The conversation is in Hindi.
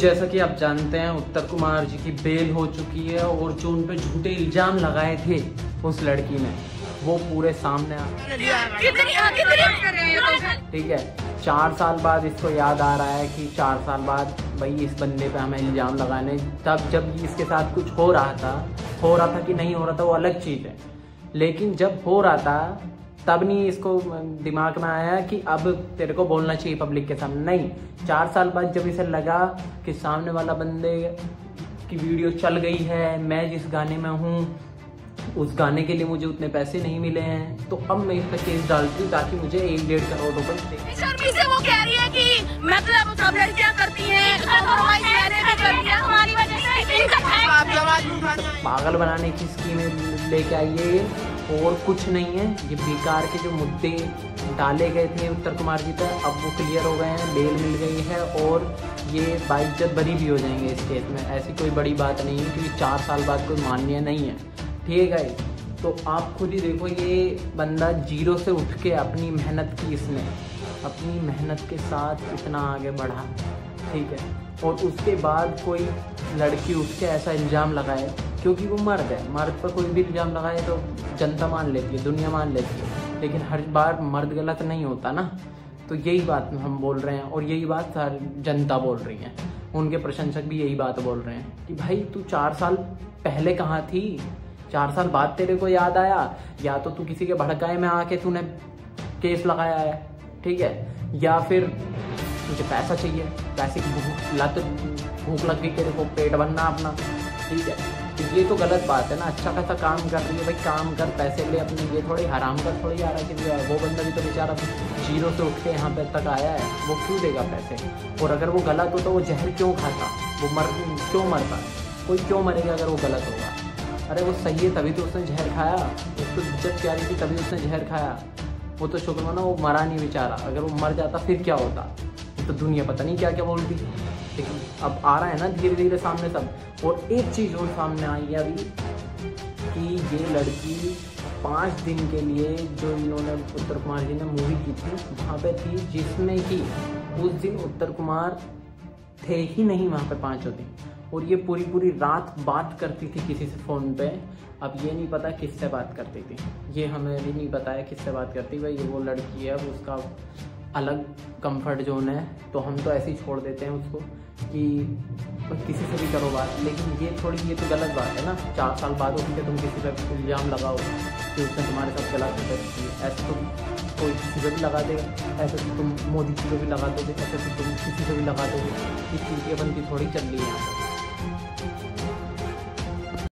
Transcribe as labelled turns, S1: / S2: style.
S1: जैसा कि आप जानते हैं उत्तर कुमार जी की बेल हो चुकी है और जो उन पे झूठे इल्जाम लगाए थे उस लड़की ने वो पूरे सामने आ ठीक है। 4 साल बाद इसको याद आ रहा है कि 4 साल बाद भाई इस बंदे पे हमें इल्जाम लगाने, तब जब इसके साथ कुछ हो रहा था कि नहीं हो रहा था वो अलग चीज़ है, लेकिन जब हो रहा था तब नहीं इसको दिमाग में आया कि अब तेरे को बोलना चाहिए पब्लिक के सामने। नहीं, 4 साल बाद जब इसे लगा कि सामने वाला बंदे की वीडियो चल गई है, मैं जिस गाने में हूँ उस गाने के लिए मुझे उतने पैसे नहीं मिले हैं, तो अब मैं इस पर केस डालती हूँ ताकि मुझे 1-1.5 करोड़ रुपए।
S2: शर्मी से वो कह रही है कि मतलब सब लड़कियां करती हैं, हमारी वजह से
S1: पागल बनाने की स्कीमें लेके आई है और कुछ नहीं है। ये बेकार के जो मुद्दे डाले गए थे उत्तर कुमार जी पर अब वो क्लियर हो गए हैं, बेल मिल गई है और ये बाइज्जत बरी भी हो जाएंगे इस केस में। ऐसी कोई बड़ी बात नहीं है क्योंकि 4 साल बाद कोई मान्य नहीं है, ठीक है। तो आप खुद ही देखो, ये बंदा जीरो से उठ के अपनी मेहनत की, इसने अपनी मेहनत के साथ इतना आगे बढ़ा, ठीक है, और उसके बाद कोई लड़की उठ के ऐसा इल्ज़ाम लगाए, क्योंकि वो मर्द है, मर्द पर कोई भी इल्ज़ाम लगाए तो जनता मान लेती है, दुनिया मान लेती है, लेकिन हर बार मर्द गलत नहीं होता ना। तो यही बात हम बोल रहे हैं और यही बात सारी जनता बोल रही है, उनके प्रशंसक भी यही बात बोल रहे हैं कि भाई तू 4 साल पहले कहाँ थी, 4 साल बाद तेरे को याद आया, या तो तू किसी के भड़काए में आके तूने केस लगाया है, ठीक है, या फिर तुझे पैसा चाहिए, पैसे की भूख लग गई तेरे को, पेट भरना अपना, ठीक है। तो ये तो गलत बात है ना। अच्छा खासा काम कर रही है भाई, काम कर, पैसे ले अपने, ये थोड़ी हराम कर थोड़ी आ रहा है कि वो बंदा भी तो बेचारा जीरो से उठ के यहाँ पे तक आया है, वो क्यों देगा पैसे? और अगर वो गलत हो तो वो जहर क्यों खाता, वो क्यों मरता, कोई क्यों मरेगा अगर वो गलत होगा? अरे वो सही है तभी तो उसने जहर खाया, उसको इज्जत प्यारी थी तभी उसने जहर खाया, वो तो शुक्र माना वो मरा नहीं बेचारा, अगर वो मर जाता फिर क्या होता, तो दुनिया पता नहीं क्या क्या बोलती। लेकिन अब आ रहा है ना धीरे धीरे सामने सब। और एक चीज़ और सामने आई है अभी कि ये लड़की 5 दिन के लिए जो इन्होंने उत्तर कुमार जी ने मूवी की थी वहाँ पे थी, जिसमें कि उस दिन उत्तर कुमार थे ही नहीं वहाँ पे 5 दिन, और ये पूरी रात बात करती थी किसी से फ़ोन पे। अब ये नहीं पता किससे बात करती थी, ये हमें भी नहीं पता है किससे बात करती भाई। ये वो लड़की है, उसका अलग कंफर्ट जोन है, तो हम तो ऐसे ही छोड़ देते हैं उसको कि किसी से भी करो बात। लेकिन ये तो गलत बात है ना, 4 साल बाद उठ के तुम किसी पर इल्ज़ाम लगाओ कि उसने तुम्हारे साथ गलत हरकत की। ऐसे तो कोई किसी पर भी लगा देगा, ऐसे तो तुम मोदी जी को भी लगा दोगे, ऐसे तो तुम किसी से भी लगा दोगे। इस चीज़ की बनती थोड़ी चल रही है यहाँ पर।